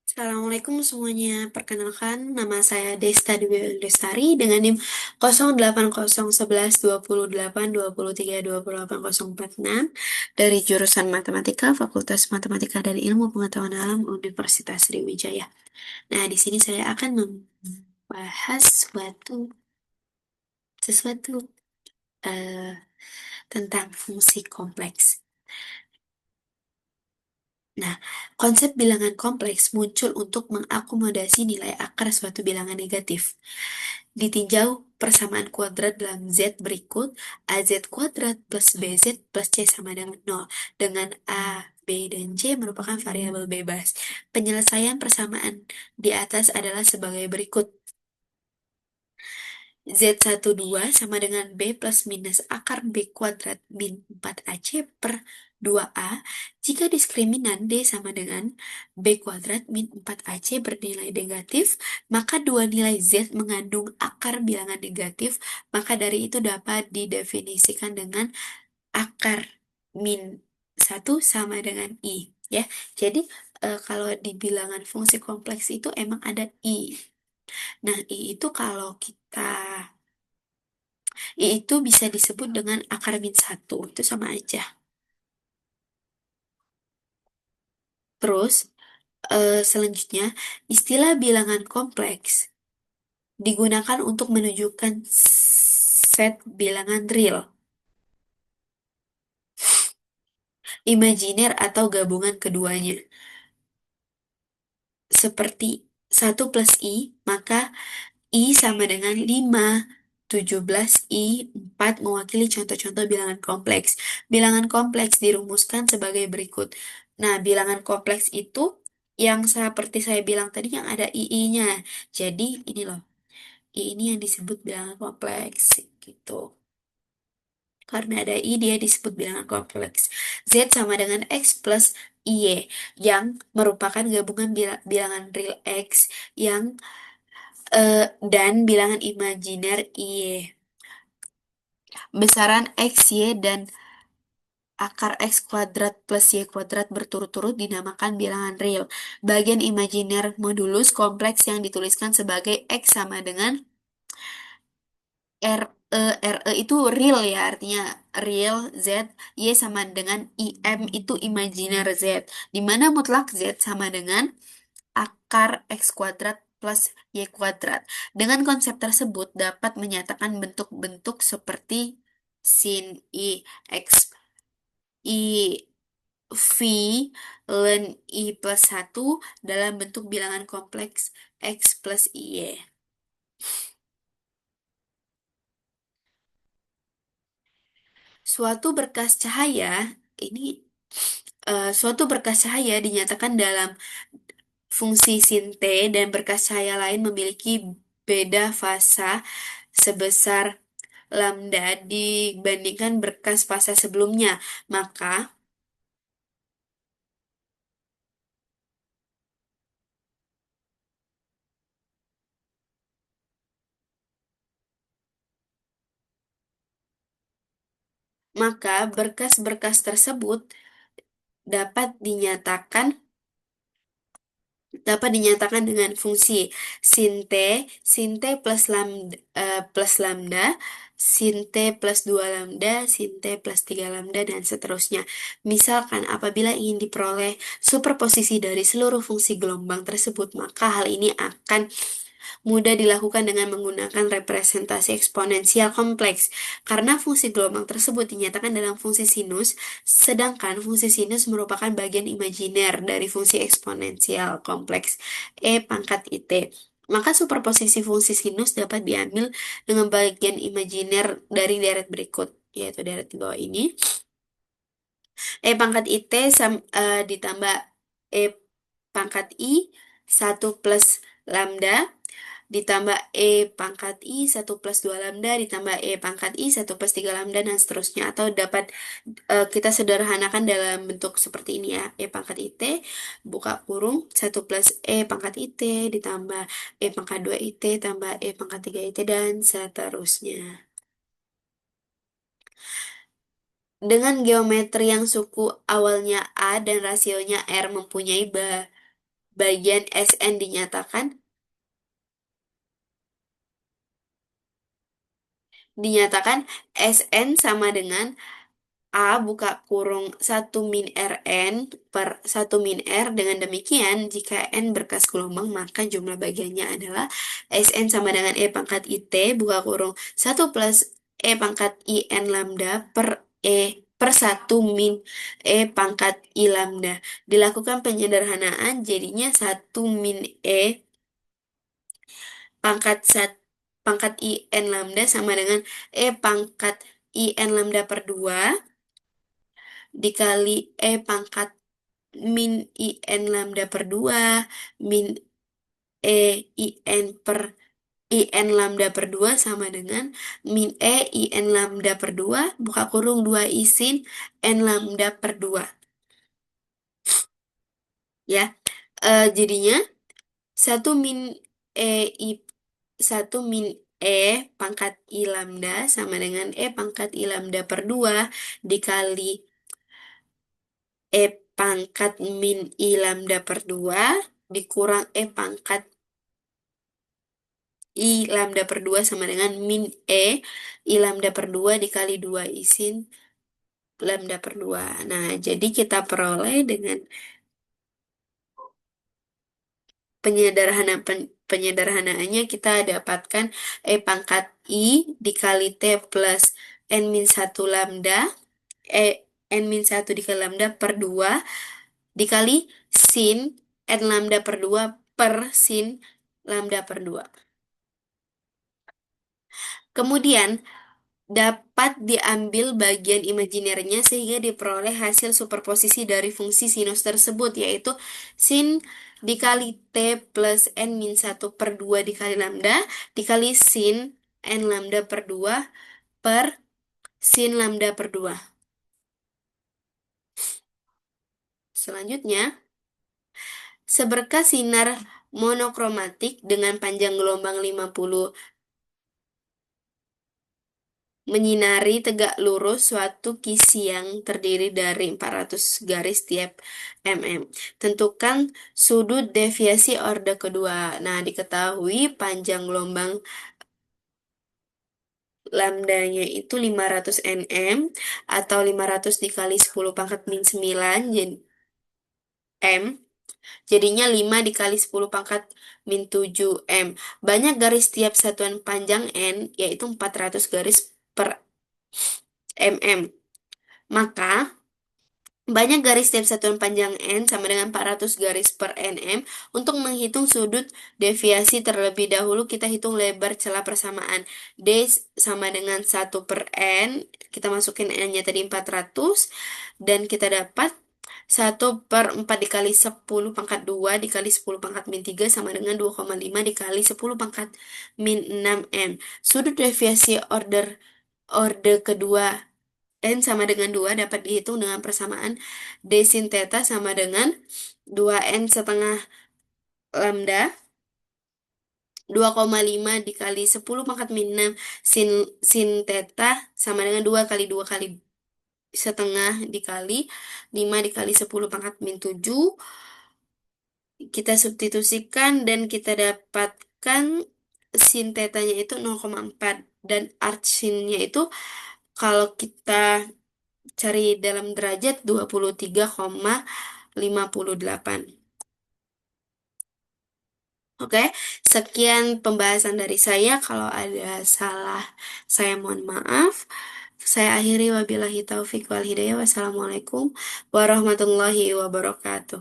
Assalamualaikum semuanya. Perkenalkan, nama saya Desta Dewi Lestari dengan NIM 080111208203280806 dari jurusan Matematika, Fakultas Matematika dan Ilmu Pengetahuan Alam Universitas Sriwijaya. Nah, di sini saya akan membahas sesuatu eh, tentang fungsi kompleks. Nah, konsep bilangan kompleks muncul untuk mengakomodasi nilai akar suatu bilangan negatif. Ditinjau persamaan kuadrat dalam Z berikut, AZ kuadrat plus BZ plus C sama dengan 0, dengan A, B, dan C merupakan variabel bebas. Penyelesaian persamaan di atas adalah sebagai berikut. Z12 sama dengan B plus minus akar B kuadrat min 4AC per 2A jika diskriminan D sama dengan B kuadrat min 4AC bernilai negatif, maka dua nilai Z mengandung akar bilangan negatif, maka dari itu dapat didefinisikan dengan akar min 1 sama dengan I. Ya, jadi kalau di bilangan fungsi kompleks itu emang ada I. Nah, I itu kalau kita itu bisa disebut dengan akar min satu, itu sama aja. Terus, selanjutnya, istilah bilangan kompleks digunakan untuk menunjukkan set bilangan real, imajiner, atau gabungan keduanya. Seperti 1 plus I, maka I sama dengan 5, 17I, 4 mewakili contoh-contoh bilangan kompleks. Bilangan kompleks dirumuskan sebagai berikut. Nah, bilangan kompleks itu yang seperti saya bilang tadi yang ada II-nya. Jadi, ini loh. I ini yang disebut bilangan kompleks. Gitu. Karena ada I, dia disebut bilangan kompleks. Z sama dengan X plus Y, yang merupakan gabungan bilangan real X yang dan bilangan imajiner Y. Besaran X, Y, dan akar X kuadrat plus Y kuadrat berturut-turut dinamakan bilangan real. Bagian imajiner modulus kompleks yang dituliskan sebagai X sama dengan RE itu real ya, artinya real Z, Y sama dengan IM itu imajiner Z, di mana mutlak Z sama dengan akar X kuadrat plus Y kuadrat. Dengan konsep tersebut dapat menyatakan bentuk-bentuk seperti sin I, X, I, V, ln I plus 1 dalam bentuk bilangan kompleks X plus Y. Suatu berkas cahaya, ini suatu berkas cahaya dinyatakan dalam fungsi sin T dan berkas cahaya lain memiliki beda fasa sebesar lambda dibandingkan berkas fasa sebelumnya. Maka berkas-berkas tersebut dapat dinyatakan dapat dinyatakan dengan fungsi sin T plus lambda, sin T plus 2 lambda, sin T plus 3 lambda, dan seterusnya. Misalkan apabila ingin diperoleh superposisi dari seluruh fungsi gelombang tersebut, maka hal ini akan mudah dilakukan dengan menggunakan representasi eksponensial kompleks, karena fungsi gelombang tersebut dinyatakan dalam fungsi sinus, sedangkan fungsi sinus merupakan bagian imajiner dari fungsi eksponensial kompleks E pangkat IT. Maka superposisi fungsi sinus dapat diambil dengan bagian imajiner dari deret berikut, yaitu deret di bawah ini. E pangkat IT ditambah E pangkat I 1 plus lambda ditambah E pangkat I 1 plus 2 lambda ditambah E pangkat I 1 plus 3 lambda dan seterusnya, atau dapat kita sederhanakan dalam bentuk seperti ini ya. E pangkat IT buka kurung 1 plus E pangkat IT ditambah E pangkat 2 IT tambah E pangkat 3 IT dan seterusnya. Dengan geometri yang suku awalnya A dan rasionya R mempunyai bagian Sn dinyatakan Sn sama dengan A buka kurung satu min Rn per satu min R. Dengan demikian, jika N berkas gelombang, maka jumlah bagiannya adalah Sn sama dengan E pangkat IT buka kurung satu plus E pangkat IN lambda per per satu min E pangkat I lambda. Dilakukan penyederhanaan, jadinya satu min E pangkat pangkat IN lambda sama dengan E pangkat IN lambda per 2 dikali E pangkat min IN lambda per 2 min E IN per IN lambda per 2 sama dengan min E IN lambda per 2 buka kurung 2 isin N lambda per 2 ya. Jadinya satu min E I 1 min E pangkat I lambda sama dengan E pangkat I lambda per 2 dikali E pangkat min I lambda per 2 dikurang E pangkat I lambda per 2 sama dengan min E I lambda per 2 dikali 2 isin lambda per 2. Nah, jadi kita peroleh dengan penyederhanaannya kita dapatkan E pangkat I dikali T plus N min 1 lambda N min 1 dikali lambda per 2 dikali sin N lambda per 2 per sin lambda per 2. Kemudian dapat diambil bagian imajinernya sehingga diperoleh hasil superposisi dari fungsi sinus tersebut, yaitu sin dikali T plus N min 1 per 2 dikali lambda dikali sin N lambda per 2 per sin lambda per 2. Selanjutnya, seberkas sinar monokromatik dengan panjang gelombang 50 menyinari tegak lurus suatu kisi yang terdiri dari 400 garis tiap mm. Tentukan sudut deviasi orde kedua. Nah, diketahui panjang gelombang lambdanya itu 500 nm atau 500 dikali 10 pangkat min 9 m. Jadinya 5 dikali 10 pangkat min 7 m. Banyak garis tiap satuan panjang n, yaitu 400 garis per mm. Maka, banyak garis tiap satuan panjang N sama dengan 400 garis per nm. Untuk menghitung sudut deviasi terlebih dahulu, kita hitung lebar celah persamaan. D sama dengan 1 per N. Kita masukin N-nya tadi 400. Dan kita dapat 1 per 4 dikali 10 pangkat 2 dikali 10 pangkat min 3 sama dengan 2,5 dikali 10 pangkat min 6M. Sudut deviasi orde kedua N sama dengan 2 dapat dihitung dengan persamaan D sin theta sama dengan 2N setengah lambda 2,5 dikali 10 pangkat min 6 sin sin theta sama dengan 2 kali 2 kali setengah dikali 5 dikali 10 pangkat min 7. Kita substitusikan dan kita dapatkan sin tetanya itu 0,4 dan arc sinnya itu kalau kita cari dalam derajat 23,58. Oke, sekian pembahasan dari saya. Kalau ada salah, saya mohon maaf. Saya akhiri wabillahi taufik wal hidayah. Wassalamualaikum warahmatullahi wabarakatuh.